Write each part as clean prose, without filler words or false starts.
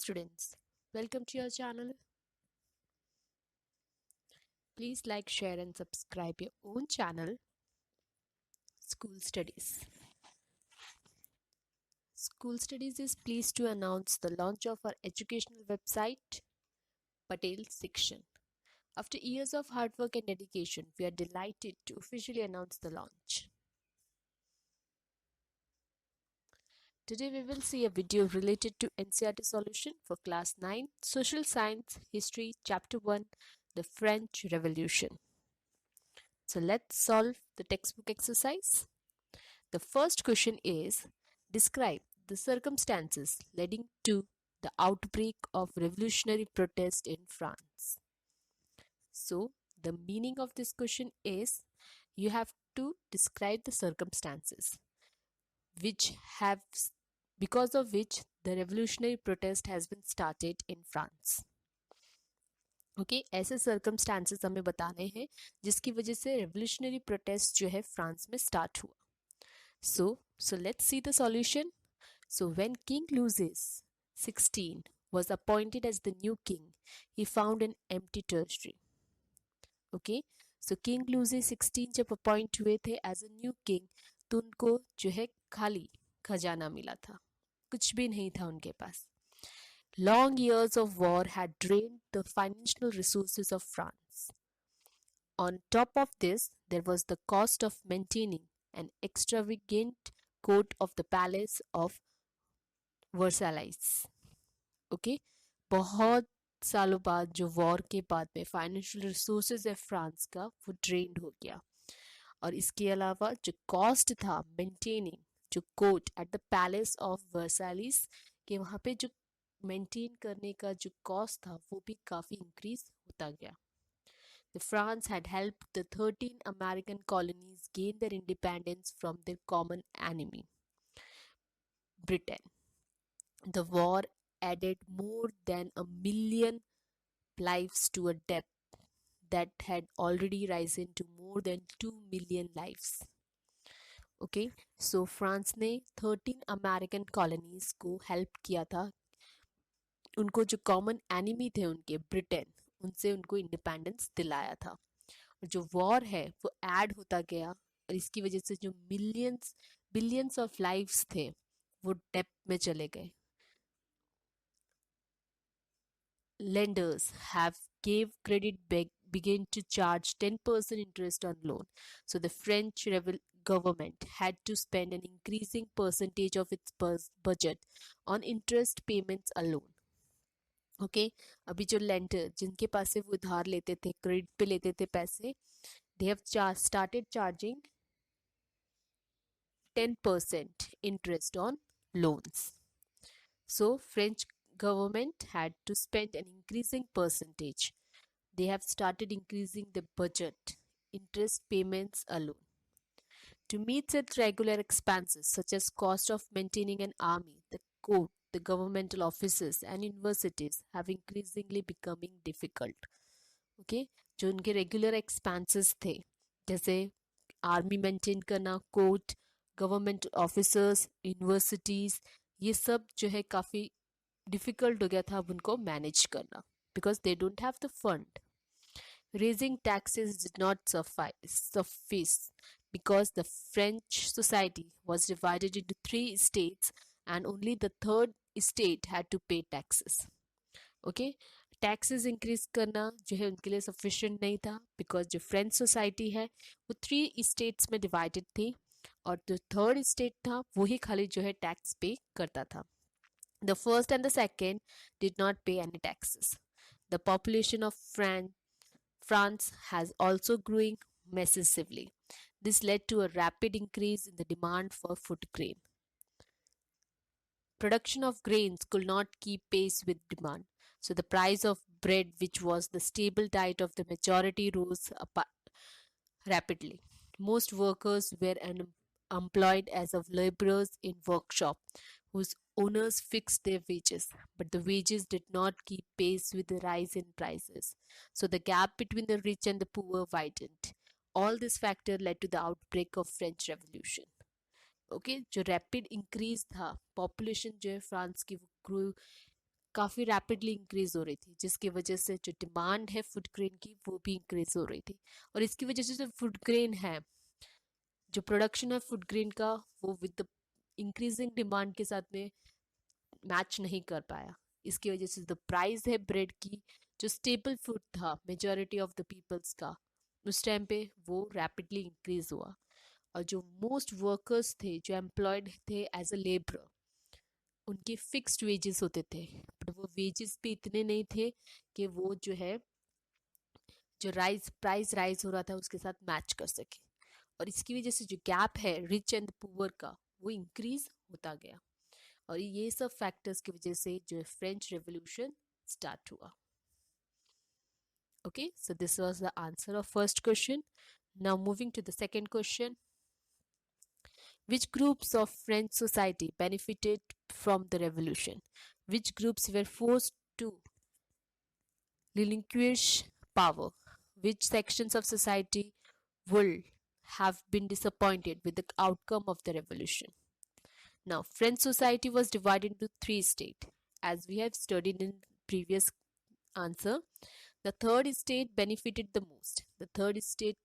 students, welcome to your channel. Please like, share and subscribe your own channel, School Studies. School Studies is pleased to announce the launch of our educational website, Patel Section. After years of hard work and dedication, we are delighted to officially announce the launch. Today we will see a video related to NCERT Solution for Class 9, Social Science, History, Chapter 1, The French Revolution. So let's solve the textbook exercise. The first question is, describe the circumstances leading to the outbreak of revolutionary protest in France. So the meaning of this question is, you have to describe the circumstances because of which the revolutionary protest has been started in France. Okay ऐसे circumstances हमें बताने हैं जिसकी वजह से revolutionary protest जो है France में स्टार्ट हुआ. So let's see the solution. So when King Louis XVI was appointed as the new king, he found an empty treasury. Okay, so King Louis XVI जब अपॉइंट हुए थे as a new king तो उनको जो है खाली खजाना मिला था, कुछ भी नहीं था उनके पास. Long years of war had drained the financial resources of France. On top of this, there was the cost of maintaining an extravagant court of the Palace of Versailles. Okay, बहुत सालों बाद जो वॉर के बाद में financial resources है France का वो ड्रेन्ड हो गया, और इसके अलावा जो कॉस्ट था मेंटेनिंग जो court at the palace of Versailles के वहाँ पे जो मेंटेन करने का जो कॉस्ट था वो भी काफ़ी इंक्रीज होता गया. The France had helped the 13 American colonies gain their independence from their common enemy, Britain. The war added more than 1 million lives to a debt that had already risen to more than 2 million lives. Okay, so France ने 13 American colonies को help किया था, उनको जो common enemy थे उनके Britain, उनसे उनको इंडिपेंडेंस दिलाया था. और जो वॉर है वो ऐड होता गया और इसकी वजह से जो बिलियंस ऑफ लाइव्स थे वो डेप्थ में चले गए. Lenders have gave credit began to charge 10% interest on loan. So the French government had to spend an increasing percentage of its budget on interest payments alone. Okay अभी जो lender जिनके पास से वो उधार लेते थे, क्रेडिट पे लेते थे पैसे, they have started charging 10% interest on loans. So French government had to spend an increasing percentage. They have started increasing the budget, interest payments alone. To meet such regular expenses such as cost of maintaining an army, the court, the governmental offices and universities have increasingly becoming difficult. Okay, जो उनके regular expenses थे जैसे army maintain करना, court, government officers, universities, ये सब जो है काफ़ी डिफ़िकल्ट हो गया था अब उनको मैनेज करना because they don't have the fund. Raising taxes did not suffice because the French society was divided into 3 estates and only the third estate had to pay taxes. Okay, taxes increase करना जो है उनके लिए sufficient नहीं था because जो French society है वो 3 estates में divided थी और जो third estate था वही खाली जो है tax pay करता था. The first and the second did not pay any taxes. The population of France has also growing massively. This led to a rapid increase in the demand for food grain. Production of grains could not keep pace with demand, so the price of bread, which was the staple diet of the majority, rose rapidly. Most workers were employed as of laborers in workshop, whose owners fixed their wages, but the wages did not keep pace with the rise in prices. So the gap between the rich and the poor widened. All this factor led to the outbreak of French Revolution. Okay जो rapid increase था population जो है France की वो grow काफ़ी rapidly increase हो रही थी, जिसकी वजह से जो डिमांड है फूड ग्रेन की वो भी इंक्रीज हो रही थी। और इसकी वजह से जो फूड ग्रेन है, जो प्रोडक्शन है फूड ग्रेन का, वो विद द इंक्रीजिंग डिमांड के साथ में मैच नहीं कर पाया। इसकी वजह से द प्राइस है ब्रेड की, जो स्टेपल फूड था मेजॉरिटी ऑफ द पीपल्स का उस टाइम पे, वो रैपिडली इंक्रीज हुआ। और जो मोस्ट वर्कर्स थे, जो एम्प्लॉयड थे एज अ लेबर, उनके फिक्स्ड वेजेस होते थे, बट वो वेजेस भी इतने नहीं थे कि वो जो है जो प्राइस राइज हो रहा था उसके साथ मैच कर सके। और इसकी वजह से जो गैप है रिच एंड पुअर का, वो इंक्रीज होता गया। और ये सब फैक्टर्स की वजह से जो फ्रेंच रेवोल्यूशन स्टार्ट हुआ। Okay, so this was the answer of first question. Now moving to the second question. Which groups of French society benefited from the revolution? Which groups were forced to relinquish power? Which sections of society would have been disappointed with the outcome of the revolution? Now, French society was divided into three states, as we have studied in previous answer. The third state benefited the most. The third state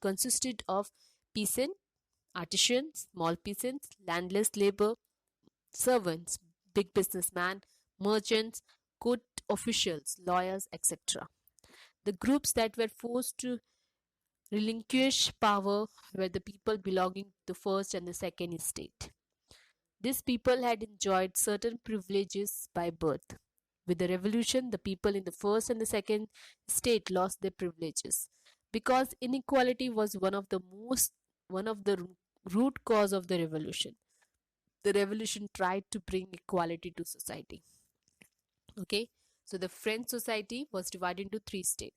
consisted of peasant, artisans, small peasants, landless labor, servants, big businessmen, merchants, court officials, lawyers, etc. The groups that were forced to relinquish power were the people belonging to the first and the second estate. These people had enjoyed certain privileges by birth. With the revolution, the people in the first and the second estate lost their privileges because inequality was one of the root cause of the revolution. The revolution tried to bring equality to society. Okay, so the French society was divided into three states.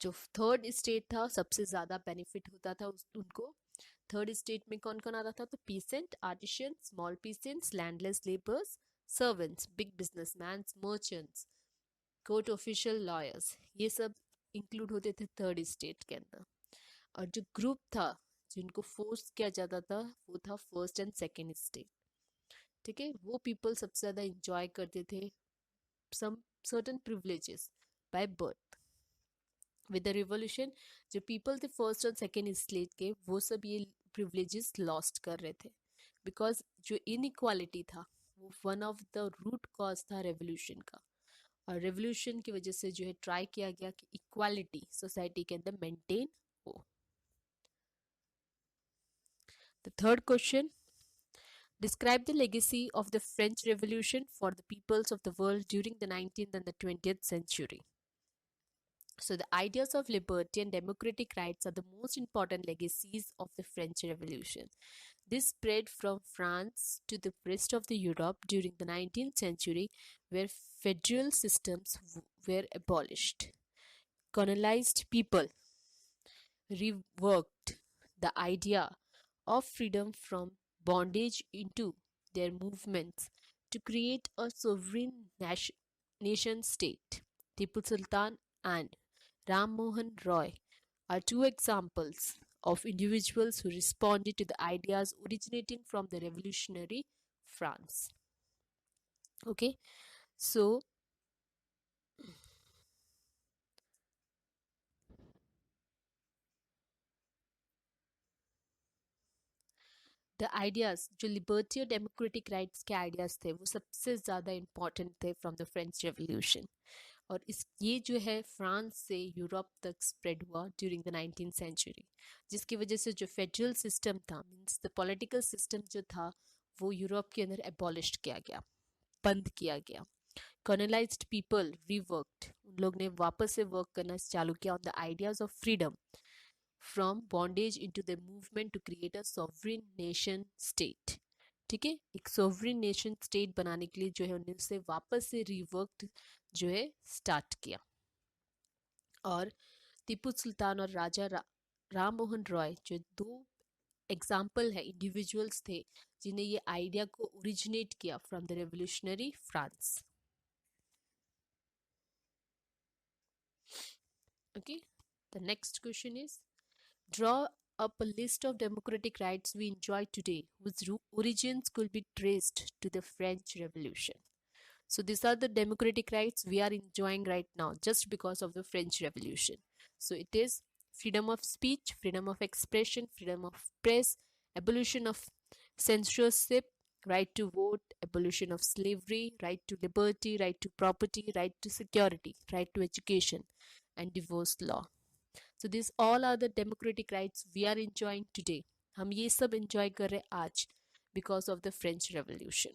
जो third state था सबसे ज्यादा benefit होता था उनको। Third state में कौन कौन आता था? तो pheasant, artisan, small peasants, landless labours, servants, big businessman, merchants, court official, lawyers, ये सब इंक्लूड होते थे थर्ड स्टेट के अंदर। और जो ग्रुप था जिनको फोर्स किया जाता था वो था फर्स्ट एंड सेकेंड स्टेट। ठीक है, वो पीपल सबसे ज्यादा इंजॉय करते थे some certain privileges by birth. With the revolution जो पीपल थे फर्स्ट और सेकेंड स्टेट के, वो सब ये प्रिविलेजेस लॉस्ट कर रहे थे बिकॉज जो इनइक्वालिटी था वो one of the root cause था रेवोल्यूशन का। और रेवोल्यूशन की वजह से जो है ट्राई किया गया कि इक्वालिटी सोसाइटी के अंदर मेंटेन हो। The third question, describe the legacy of the French Revolution for the peoples of the world during the 19th and the 20th century. So, the ideas of liberty and democratic rights are the most important legacies of the French Revolution. This spread from France to the rest of the Europe during the 19th century, where federal systems were abolished. Colonized people reworked the idea of freedom from bondage into their movements to create a sovereign nation state. Tipu Sultan and Ram Mohan Roy are two examples of individuals who responded to the ideas originating from the revolutionary France. Okay, so the ideas जो liberty और democratic rights के ideas थे वो सबसे ज़्यादा important थे from the French revolution. और इस ये जो है फ्रांस से यूरोप तक स्प्रेड हुआ ड्यूरिंग द 19th सेंचुरी, जिसकी वजह से जो फेडरल सिस्टम था मीन्स द पॉलिटिकल सिस्टम जो था वो यूरोप के अंदर एबॉलिश किया गया, बंद किया गया। कॉलोनाइज्ड पीपल रीवर्कड, उन लोग ने वापस से वर्क करना चालू किया on the ideas of freedom from bondage into the movement to create a sovereign nation state. ठीक है, एक सॉवरिन नेशन स्टेट बनाने के लिए जो है उन्होंने उसे वापस से रिवर्क जो है स्टार्ट किया। और टीपू सुल्तान और राम मोहन रॉय जो दो एग्जाम्पल है, इंडिविजुअल्स थे जिन्हें ये आइडिया को ओरिजिनेट किया from the revolutionary France. Okay, the next question is draw up a list of democratic rights we enjoy today, whose origins could be traced to the French Revolution. So these are the democratic rights we are enjoying right now just because of the French Revolution. So it is freedom of speech, freedom of expression, freedom of press, abolition of censorship, right to vote, abolition of slavery, right to liberty, right to property, right to security, right to education, and divorce law. So these all are the democratic rights we are enjoying today. हम ये सब enjoy कर रहे हैं आज because of the French Revolution.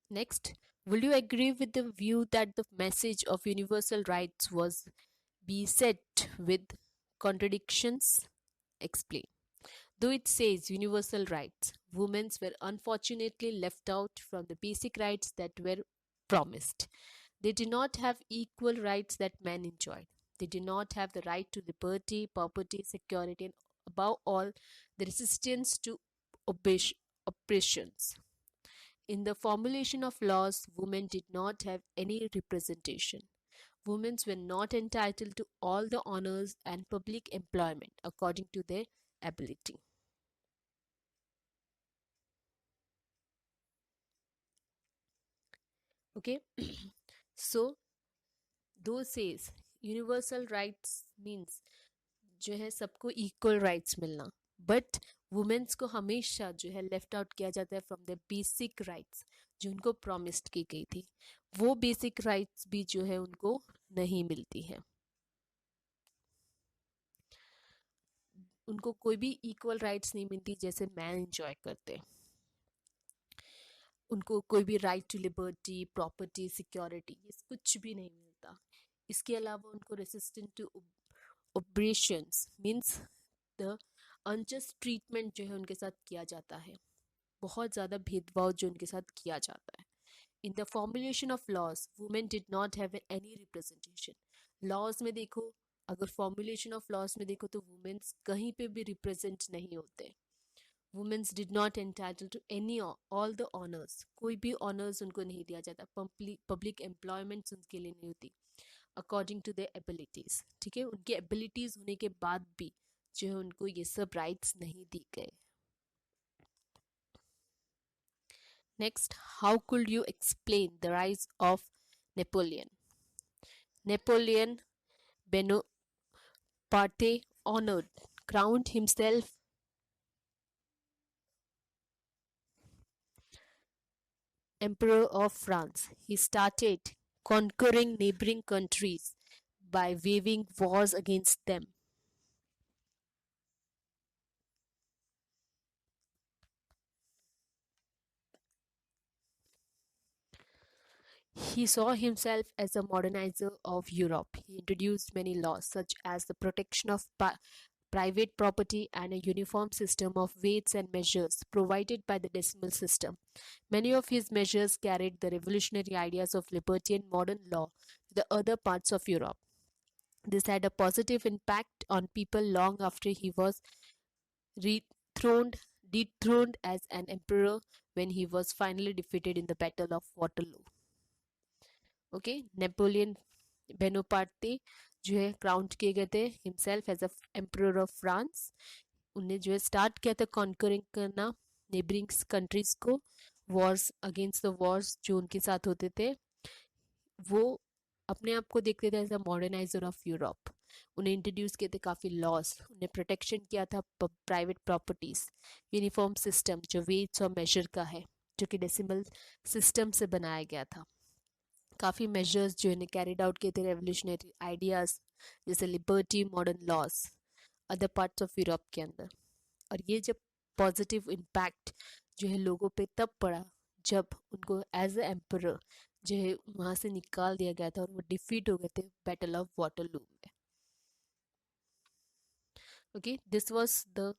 Next, will you agree with the view that the message of universal rights was beset with contradictions? Explain. Though it says universal rights, women were unfortunately left out from the basic rights that were promised. They did not have equal rights that men enjoyed. They did not have the right to liberty, property, security, and above all, the resistance to oppressions. In the formulation of laws, women did not have any representation. Women were not entitled to all the honors and public employment according to their ability. Okay, so those says universal rights means जो है सबको equal rights मिलना but women's को हमेशा जो है left out किया जाता है फ्रॉम द बेसिक राइट्स जो उनको प्रॉमिस्ड की गई थी वो बेसिक राइट्स भी जो है उनको नहीं मिलती है उनको कोई भी इक्वल राइट्स नहीं मिलती जैसे मैन एंजॉय करते उनको कोई भी right to liberty property security ये कुछ भी नहीं मिलता इसके अलावा उनको resistant to operations means the unjust treatment जो है उनके साथ किया जाता है बहुत ज़्यादा भेदभाव जो उनके साथ किया जाता है in the formulation of laws women did not have any representation laws में देखो अगर फॉर्मुलेशन ऑफ लॉज में देखो तो वुमेन्स कहीं पे भी रिप्रेजेंट नहीं होते womens did not entitle to any all the honours कोई भी ऑनर्स उनको नहीं दिया जाता पब्लिक एम्प्लॉयमेंट्स उनके लिए नहीं होती अकॉर्डिंग टू देयर एबिलिटीज ठीक है उनकी एबिलिटीज होने के बाद भी जो है उनको ये सब राइट्स नहीं दी गए next how could you explain the rise of Napoleon Napoleon Bonaparte honored crowned himself emperor of France. He started conquering neighboring countries by waging wars against them. He saw himself as a modernizer of Europe. He introduced many laws, such as the protection of private property and a uniform system of weights and measures provided by the decimal system. Many of his measures carried the revolutionary ideas of liberty and modern law to the other parts of Europe. This had a positive impact on people long after he was dethroned, dethroned as an emperor when he was finally defeated in the Battle of Waterloo. Okay Napoleon Bonaparte जो है crowned किए गए थे himself as a emperor of France उन्हें जो है start किया था कॉन्करिंग करना नेबरिंग कंट्रीज को वॉर्स अगेंस्ट द वॉर्स जो उनके साथ होते थे वो अपने आप को देखते थे as a moderniser of Europe उन्हें इंट्रोड्यूस किए थे काफ़ी लॉस उन्हें प्रोटेक्शन किया था प्राइवेट प्रॉपर्टीज यूनिफॉर्म सिस्टम जो वेट्स और मेजर का है जो कि डेसिमल सिस्टम से बनाया गया था काफ़ी मेजर्स जो इन्हें कैरिड आउट किए थे रेवोल्यूशनरी आइडियाज़ जैसे liberty modern loss other parts of Europe के अंदर और ये जब पॉजिटिव इम्पैक्ट जो है लोगों पे तब पड़ा जब उनको एज ए एम्परर जो है वहाँ से निकाल दिया गया था और वो डिफीट हो गए थे बैटल ऑफ वाटरलू में okay this was the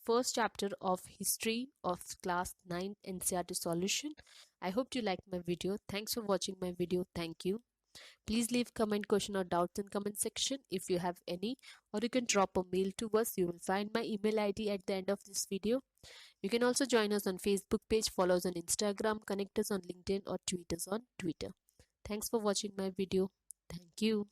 first chapter of history of class 9 NCERT solution. I hope you liked my video. Thanks for watching my video. Thank you. Please leave comment, question or doubts in comment section if you have any, or you can drop a mail to us. You will find my email ID at the end of this video. You can also join us on Facebook page, follow us on Instagram, connect us on LinkedIn or tweet us on Twitter. Thanks for watching my video. Thank you.